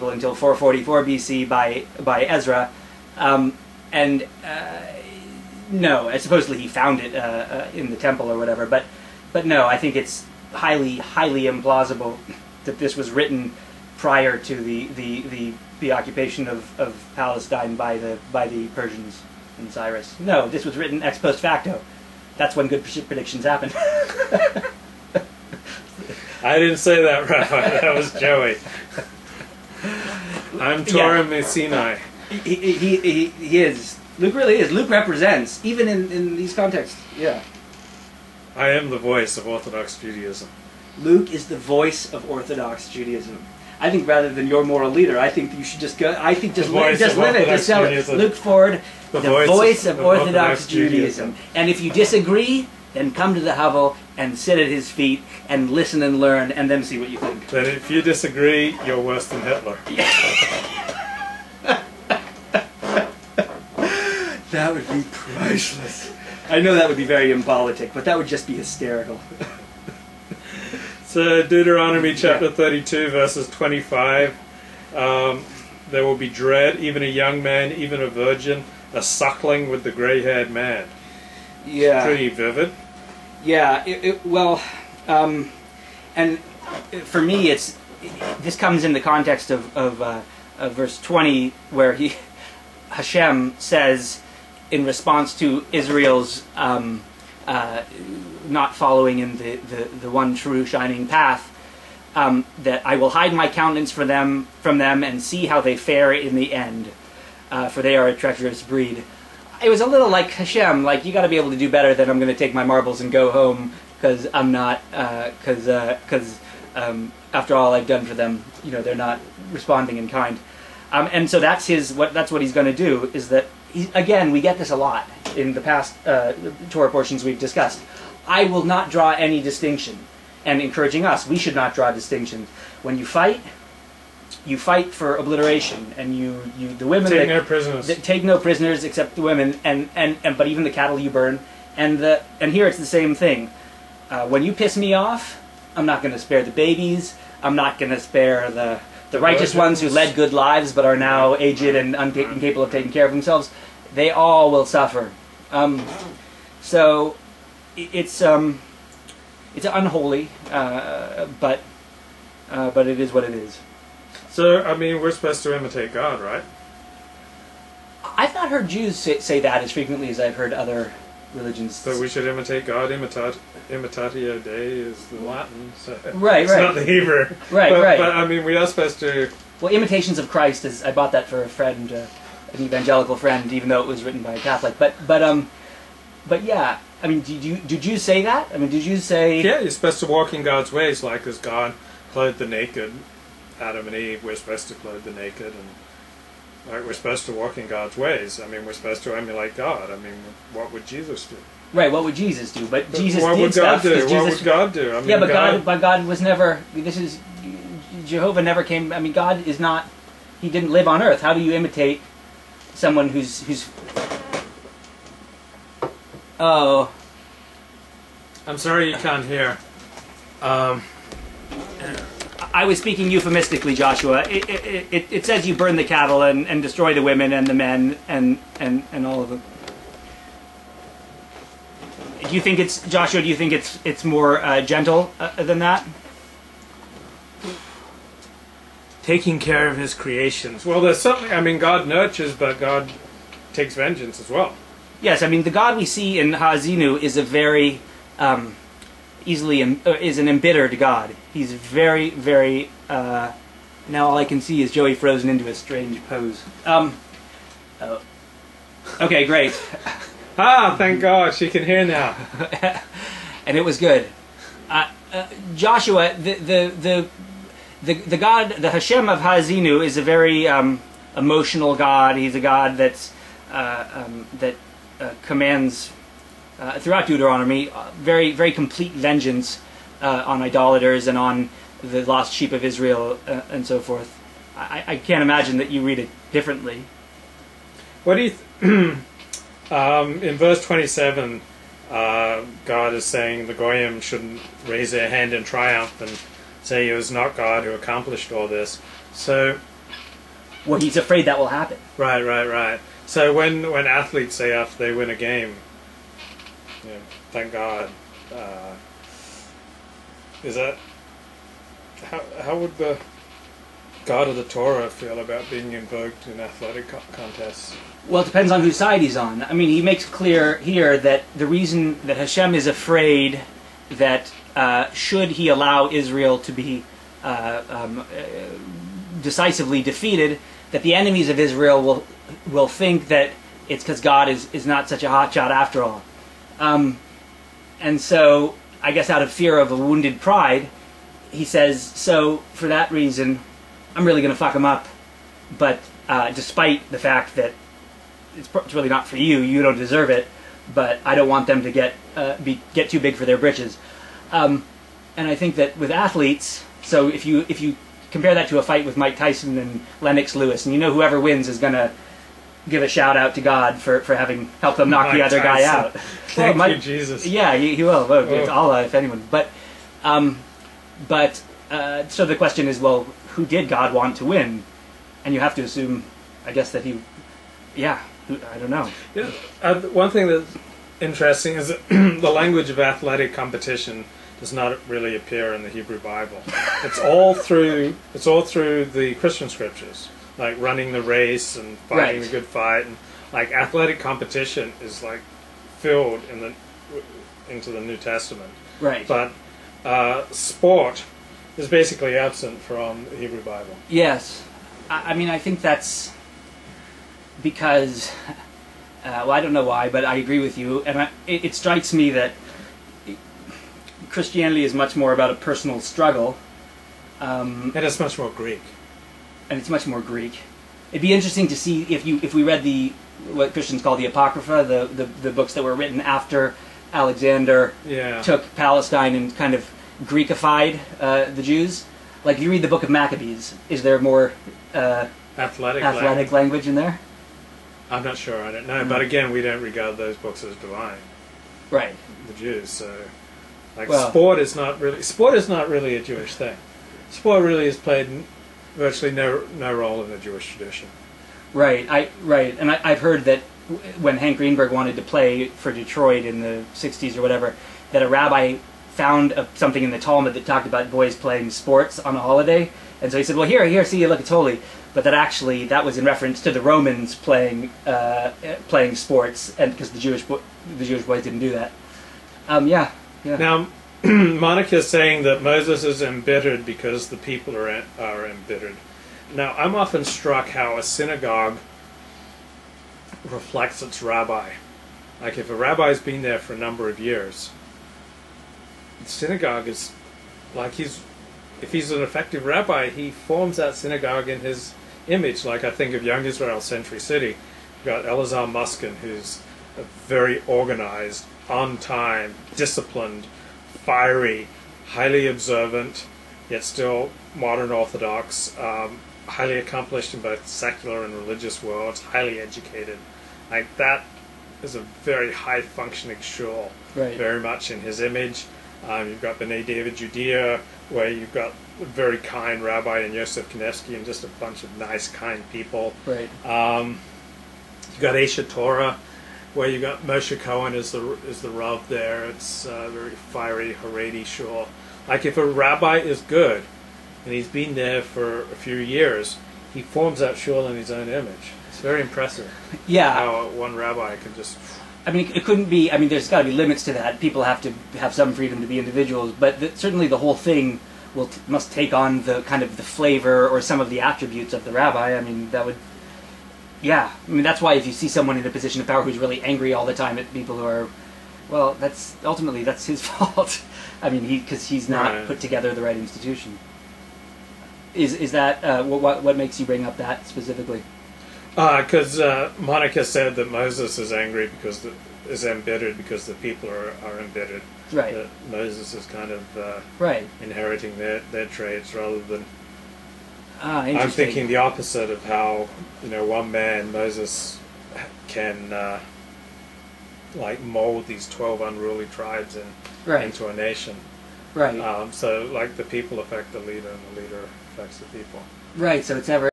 until 444 BC by Ezra, and no, supposedly he found it in the temple or whatever. But no, I think it's highly implausible that this was written prior to the occupation of Palestine by the Persians and Cyrus. No, this was written ex post facto. That's when good predictions happen. I didn't say that, Rabbi. That was Joey. I'm Torah Messini. He is. Luke really is. Luke represents, even in these contexts. Yeah. I am the voice of Orthodox Judaism. Luke is the voice of Orthodox Judaism. I think rather than your moral leader, I think you should just go. I think just live it. Just tell it. Luke Ford, the voice of Orthodox Judaism. And if you disagree, then come to the hovel and sit at his feet and listen and learn, and then see what you think. Then if you disagree, you're worse than Hitler. That would be priceless. I know that would be very impolitic, but that would just be hysterical. So Deuteronomy chapter 32, verses 25. There will be dread, even a young man, even a virgin, a suckling with the gray-haired man. Yeah. Pretty vivid. Yeah, and for me, this comes in the context of verse 20, where Hashem says, in response to Israel's not following in the one true shining path, that I will hide my countenance from them and see how they fare in the end, for they are a treacherous breed. It was a little like Hashem, like, you got to be able to do better than I'm going to take my marbles and go home because I'm not, because after all I've done for them, they're not responding in kind. And so that's what he's going to do, is that, again, we get this a lot in the past Torah portions we've discussed. I will not draw any distinction, and encouraging us, we should not draw distinctions. When you fight for obliteration, and the women take no prisoners. Take no prisoners except the women, but even the cattle you burn, and here it's the same thing. When you piss me off, I'm not going to spare the babies. I'm not going to spare the righteous ones who led good lives but are now aged and incapable of taking care of themselves. They all will suffer. So it's unholy, but it is what it is. So, I mean, we're supposed to imitate God, right? I've not heard Jews say that as frequently as I've heard other religions. So we should imitate God. Imitatio Dei is the Latin. So right. It's not the Hebrew. Right. But, I mean, we are supposed to... Well, Imitations of Christ is... I bought that for a friend, an evangelical friend, even though it was written by a Catholic. But yeah, I mean, did you say that? I mean, did you say... Yeah, you're supposed to walk in God's ways, like as God clothed the naked, Adam and Eve, we're supposed to clothe the naked, and like we're supposed to walk in God's ways. I mean, we're supposed to emulate God. I mean, what would Jesus do? Right, what would Jesus do? But Jesus what did would stuff. God do? What would God do? I mean, yeah, but God was never... Jehovah never came... I mean, God is not... He didn't live on earth. How do you imitate someone who's... Oh... I'm sorry you can't hear. I was speaking euphemistically, Joshua. It says you burn the cattle and destroy the women and the men and all of them. Do you think it's, Joshua, do you think it's more gentle than that? Taking care of his creations. Well, there's something, I mean, God nurtures, but God takes vengeance as well. Yes, I mean, the God we see in Ha'azinu is a very... is an embittered God. He's very, very... now all I can see is Joey frozen into a strange pose. Oh. Okay, great. Thank God, she can hear now. And it was good. Joshua, the God, the Hashem of Ha'azinu is a very emotional God. He's a God that commands... throughout Deuteronomy, very, very complete vengeance on idolaters and on the lost sheep of Israel and so forth. I can't imagine that you read it differently. What do you... in verse 27, God is saying the Goyim shouldn't raise their hand in triumph and say it was not God who accomplished all this. So where he's afraid that will happen. Right. So when athletes say after they win a game, thank God, is that how would the God of the Torah feel about being invoked in athletic contests? Well, it depends on whose side he's on. I mean, he makes clear here that the reason that Hashem is afraid that should he allow Israel to be decisively defeated, that the enemies of Israel will think that it's because God is not such a hotshot after all. And so, I guess out of fear of a wounded pride, he says, so for that reason, I'm really going to fuck him up. But despite the fact that it's really not for you, you don't deserve it, but I don't want them to get too big for their britches. And I think that with athletes, so if you compare that to a fight with Mike Tyson and Lennox Lewis, and whoever wins is going to give a shout out to God for having helped them knock the other guy out. Thank you, Jesus. Yeah, he will. Well, it's Allah, if anyone. But so the question is, well, who did God want to win? And you have to assume, I guess, that I don't know. Yeah, one thing that's interesting is that the language of athletic competition does not really appear in the Hebrew Bible. It's all through the Christian scriptures, like running the race and fighting the good fight, and like athletic competition is like filled into the New Testament. Right. But sport is basically absent from the Hebrew Bible. Yes. I mean, I think that's because, well, I don't know why, but I agree with you, and it strikes me that Christianity is much more about a personal struggle. And it's much more Greek. And it's much more Greek. It'd be interesting to see if we read what Christians call the Apocrypha, the books that were written after Alexander took Palestine and kind of Greekified the Jews. Like, if you read the book of Maccabees, is there more athletic language in there? I'm not sure. I don't know. But again, we don't regard those books as divine. Right. The Jews. So, sport is not really a Jewish thing. Sport really has played virtually no role in the Jewish tradition. Right. And I've heard that when Hank Greenberg wanted to play for Detroit in the 60s or whatever, that a rabbi found something in the Talmud that talked about boys playing sports on a holiday, and so he said, well, here, see, look, it's holy. But that was in reference to the Romans playing sports, and because the Jewish boys didn't do that. Yeah. Now, Monica is saying that Moses is embittered because the people are embittered. Now, I'm often struck how a synagogue reflects its rabbi. Like, if a rabbi's been there for a number of years, the synagogue is like if he's an effective rabbi, he forms that synagogue in his image. Like, I think of Young Israel Century City. You've got Elazar Muskin, who's a very organized, on time, disciplined, fiery, highly observant, yet still modern Orthodox, highly accomplished in both secular and religious worlds, highly educated. Like, that is a very high functioning shul, very much in his image. You've got B'nai David Judea, where you've got a very kind rabbi in Yosef Kanevsky and just a bunch of nice, kind people. Right. You've got Esha Torah, where you've got Moshe Cohen is the Rav there. It's very fiery, Haredi shul. Like, if a rabbi is good, and he's been there for a few years, he forms that shul in his own image. It's very impressive. Yeah. How one rabbi can just... I mean, it couldn't be... I mean, there's got to be limits to that. People have to have some freedom to be individuals, but certainly the whole thing must take on the kind of the flavor or some of the attributes of the rabbi. I mean, that would... Yeah. I mean, that's why if you see someone in a position of power who's really angry all the time at people who are... Well, that's his fault. I mean, because he's not put together the right institution. Is that... what makes you bring up that specifically? Because Monica said that Moses is angry is embittered because the people are embittered. Right. That Moses is kind of inheriting their traits rather than... I'm thinking the opposite of how, one man, Moses, can mold these 12 unruly tribes into a nation. Right. So, the people affect the leader, and the leader affects the people. Right. So it's never